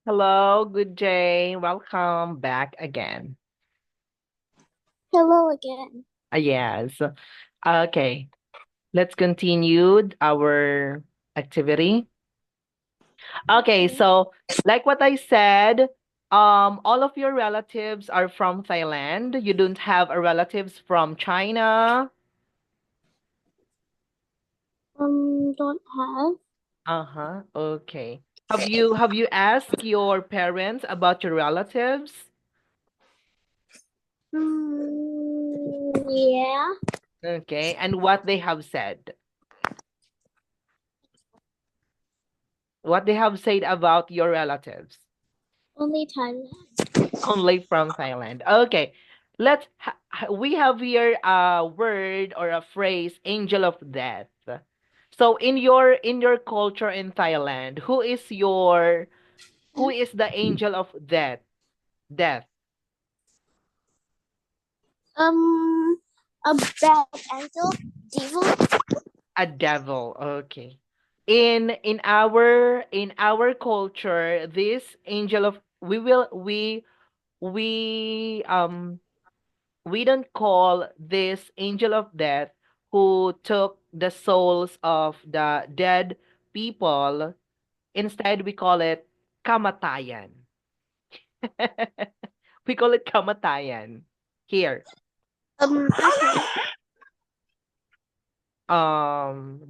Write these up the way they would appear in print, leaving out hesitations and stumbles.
Hello, good day. Welcome back again. Hello again. Yes. Okay, let's continue our activity. Okay, Okay. so like what I said, all of your relatives are from Thailand. You don't have a relatives from China. Don't have. Uh-huh. Okay. Have you asked your parents about your relatives? Yeah. Okay, and what they have said? What they have said about your relatives? Only Thailand. Only from Thailand. Okay. We have here a word or a phrase, angel of death. So in your culture in Thailand, who is the angel of death? Death. Um, a bad angel, devil. A devil. Okay. In our culture, this angel of we don't call this angel of death who took the souls of the dead people. Instead, we call it kamatayan. We call it kamatayan here. Okay.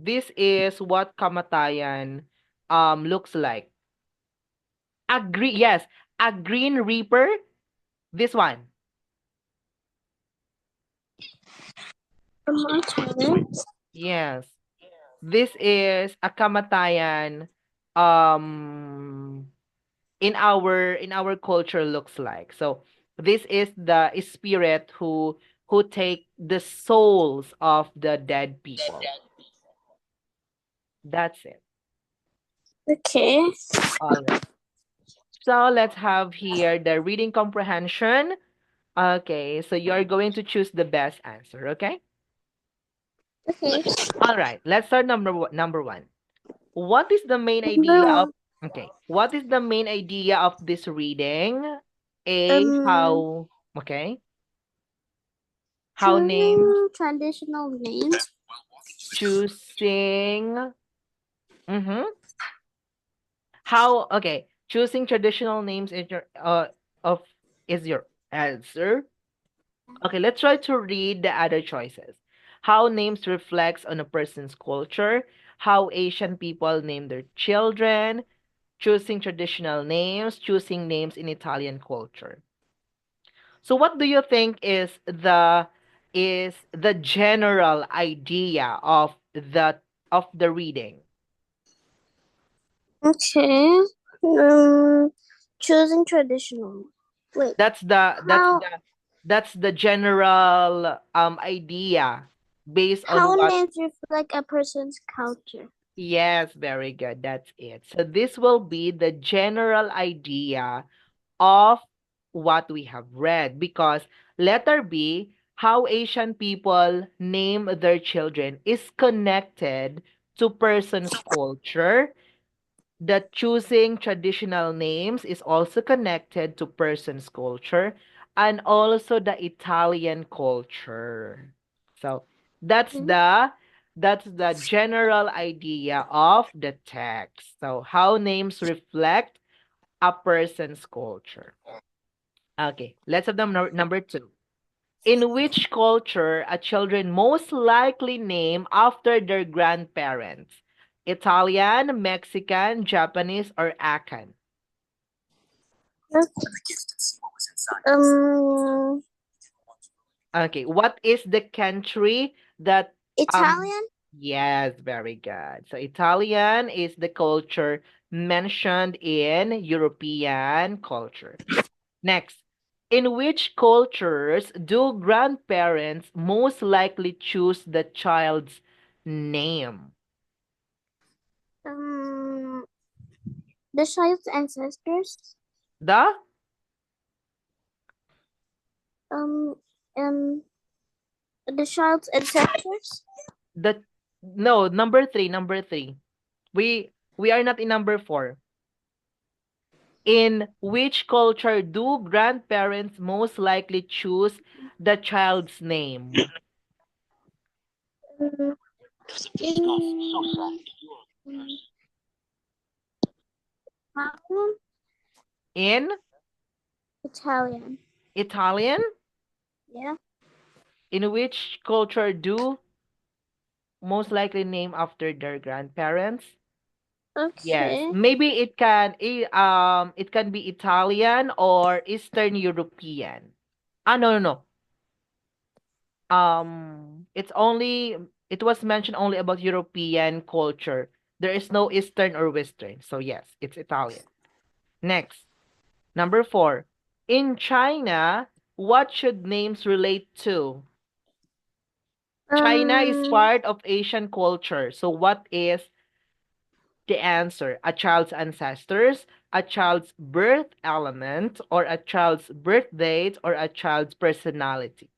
This is what kamatayan looks like. Yes, a green reaper. This one. Okay. Yes. This is a kamatayan um in our culture looks like. So this is the spirit who take the souls of the dead people. That's it. Okay. All right. So let's have here the reading comprehension. Okay, so you're going to choose the best answer, okay? Okay. All right, let's start number one. What is the main idea Number of one. okay, what is the main idea of this reading? A Um, how okay? How names choosing traditional names. choosing mm-hmm. How okay, choosing traditional names is your of is your answer. Okay, let's try to read the other choices. How names reflects on a person's culture, how Asian people name their children, choosing traditional names, choosing names in Italian culture. So what do you think is the general idea of the reading? Okay. Um, choosing traditional. Wait. That's the that's How the that's the general idea based on how what. names reflect a person's culture? Yes, very good. That's it. So this will be the general idea of what we have read because letter B, how Asian people name their children is connected to person's culture. That choosing traditional names is also connected to person's culture and also the Italian culture. So that's Hmm? the that's the general idea of the text. So how names reflect a person's culture. Okay, let's have number two. In which culture are children most likely named after their grandparents? Italian, Mexican, Japanese, or Akan? Um, Okay, what is the country that Italian. yes, very good. So Italian is the culture mentioned in European culture. Next, in which cultures do grandparents most likely choose the child's name? Um, the child's ancestors. The Um, um, the child's ancestors. the no, number three, number three. We are not in number four. In which culture do grandparents most likely choose the child's name? Mm, In Italian. Italian? Yeah. In which culture do most likely name after their grandparents? Yes, Okay. maybe it can be Italian or Eastern European. No, no, no. It was mentioned only about European culture. There is no Eastern or Western. So yes, it's Italian. Next, number 4. In China, what should names relate to? China is Um. part of Asian culture. So what is the answer? A child's ancestors, a child's birth element, or a child's birth date, or a child's personality?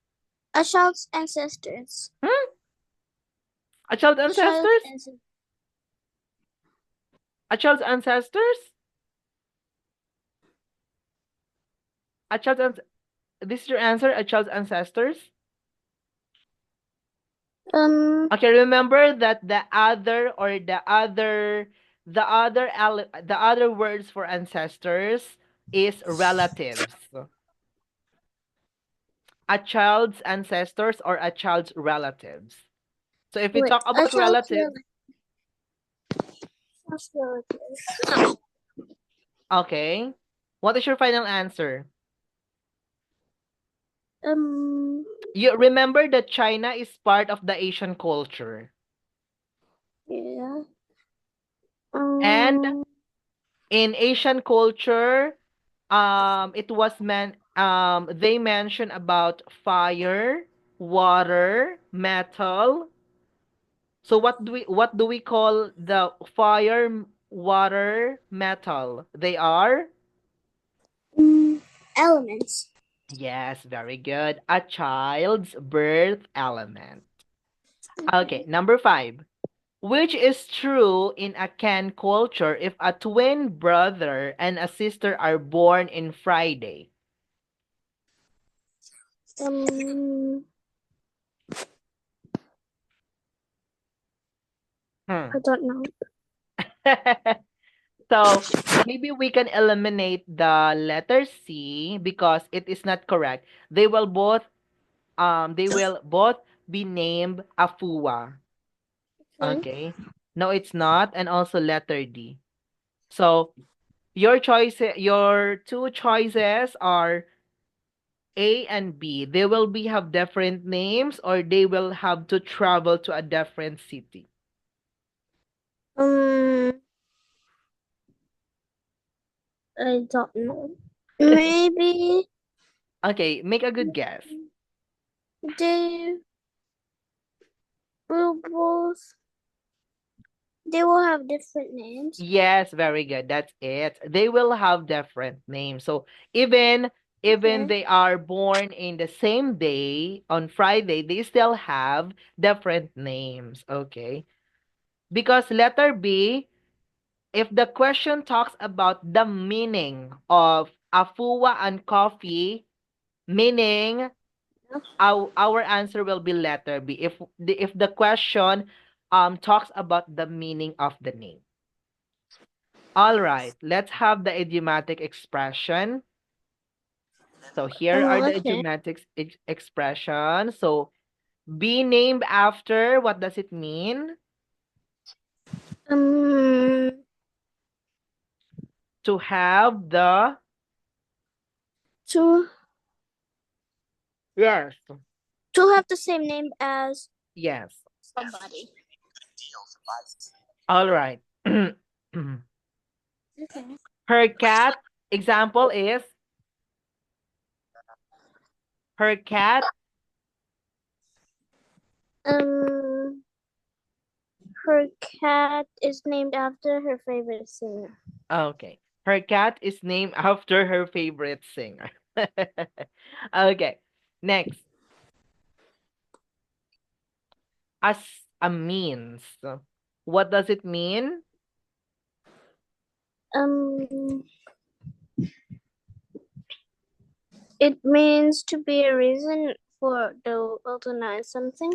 A child's ancestors. Hmm? A child's A child's ancestors? ancestors. A child's ancestors? A child's this is your answer? A child's ancestors? Okay, remember that the other words for ancestors is relatives. A child's ancestors or a child's relatives. So if we Wait. talk A about child's relatives, relatives. okay. What is your final answer? You remember that China is part of the Asian culture. Yeah. And Um. in Asian culture, they mentioned about fire, water, metal. So what do we call the fire, water, metal? They are? Elements. Yes, very good. A child's birth element. Okay, Okay. number 5. Which is true in a Ken culture if a twin brother and a sister are born in Friday? Um. Hmm. I don't know. So maybe we can eliminate the letter C because it is not correct. They will both be named Afua. Okay. Okay. No, it's not. And also letter D. So your two choices are A and B. They will have different names or they will have to travel to a different city. Um. I don't know. Maybe Okay, make a good guess. they will both. They will have different names. Yes, very good. That's it. They will have different names. So even Okay. they are born in the same day on Friday, they still have different names. Okay. Because letter B, if the question talks about the meaning of afua and coffee, meaning our answer will be letter B. If the question talks about the meaning of the name. All right, let's have the idiomatic expression. So here are the Okay. idiomatic expressions. So be named after, what does it mean? Um. To have the To yes, have the same name as yes. somebody. All right. Okay. Her cat example is her cat. Um. Her cat is named after her favorite singer. Okay. Her cat is named after her favorite singer. Okay. Next. As a means. What does it mean? Um. It means to be a reason for the world to know something.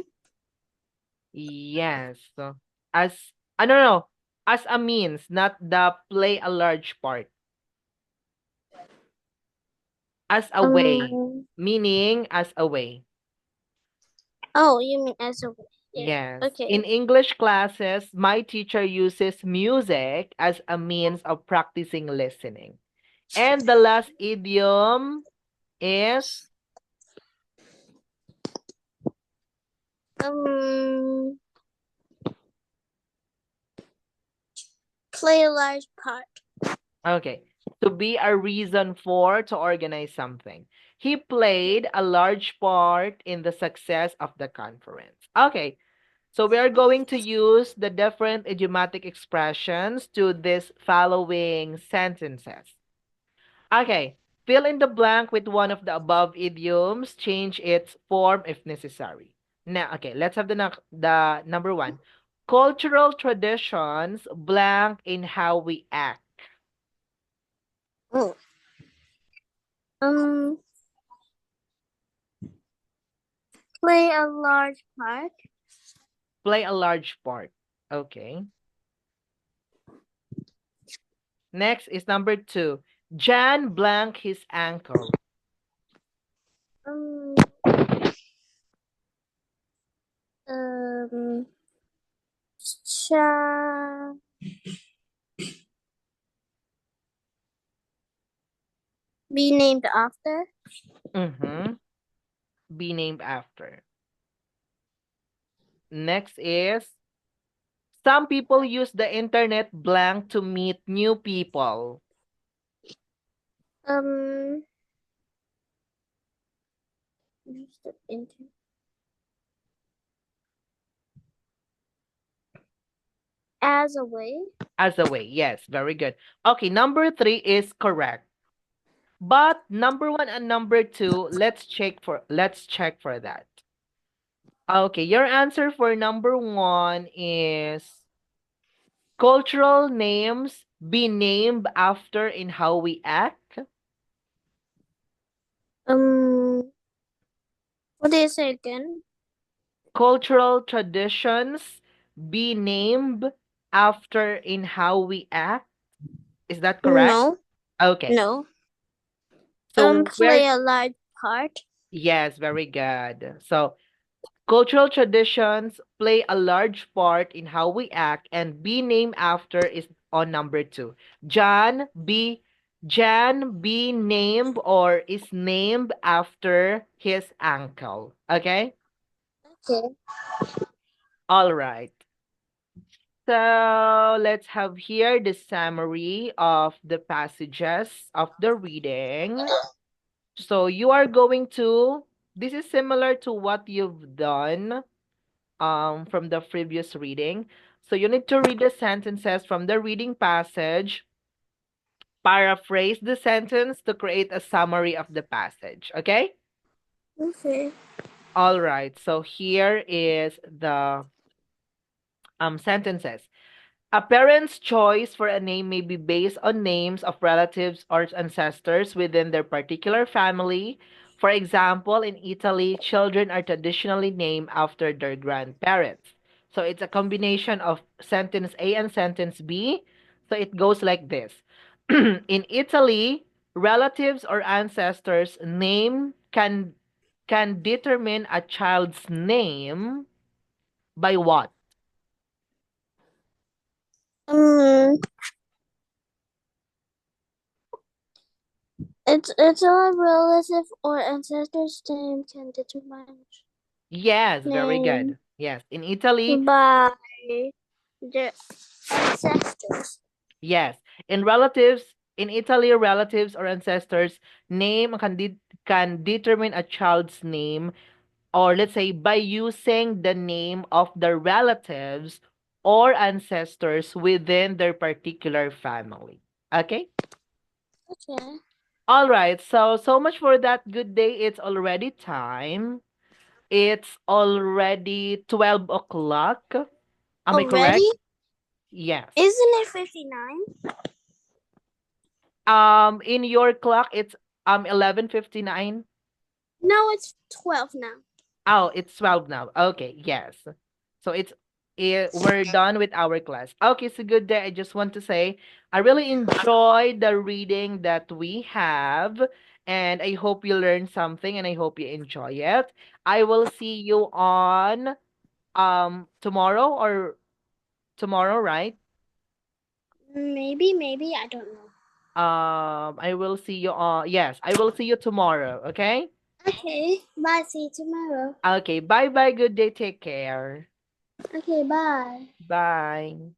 Yes. So, as, I don't know, as a means, not the play a large part. As a way, meaning as a way. Oh, you mean as a way. Yeah. Yes. In Okay. English classes, my teacher uses music as a means of practicing listening. And the last idiom is Um, play a large part. okay. To be a reason for to organize something. He played a large part in the success of the conference. Okay. So we are going to use the different idiomatic expressions to this following sentences. Okay. Fill in the blank with one of the above idioms. Change its form if necessary. Now, okay, let's have the number one. Cultural traditions blank in how we act. Oh. Um, play a large part. Play a large part. Okay. Next is number two. Jan blank his ankle. Um, um, cha be named after. Mm-hmm. Be named after. Next is some people use the internet blank to meet new people. Um, use the internet as a way. As a way. Yes, very good. Okay, number three is correct. But number one and number two, let's check for that. Okay, your answer for number one is cultural names be named after in how we act. What do you say again? Cultural traditions be named after in how we act. Is that correct? No, Okay. no. So Play a large part. yes, very good. So cultural traditions play a large part in how we act, and be named after is on number two. Jan be named or is named after his uncle. Okay? Okay. All right. So let's have here the summary of the passages of the reading. So you are going to, this is similar to what you've done from the previous reading. So you need to read the sentences from the reading passage, paraphrase the sentence to create a summary of the passage. Okay? Okay. All right. So here is the sentences. A parent's choice for a name may be based on names of relatives or ancestors within their particular family. For example, in Italy, children are traditionally named after their grandparents. So it's a combination of sentence A and sentence B. So it goes like this. In Italy, relatives or ancestors' name can determine a child's name by what? Um, it's a relative or ancestor's name can determine Yes, very name good. Yes, in Italy, by the ancestors. yes. In relatives, in Italy, relatives or ancestors name can determine a child's name, or let's say by using the name of the relatives or ancestors within their particular family. Okay? Okay. All right. So much for that. Good day. It's already time. It's already 12 o'clock. Am I Already? correct? Yes. Isn't it 59? In your clock it's 11:59? No, it's 12 now. Oh, it's 12 now. Okay, yes. So we're done with our class. Okay, so good day. I just want to say I really enjoyed the reading that we have, and I hope you learned something and I hope you enjoy it. I will see you on tomorrow, right? Maybe, I don't know. I will see you on yes, I will see you tomorrow, okay? Okay, bye. See you tomorrow. Okay, bye bye, good day, take care. Okay, bye. Bye.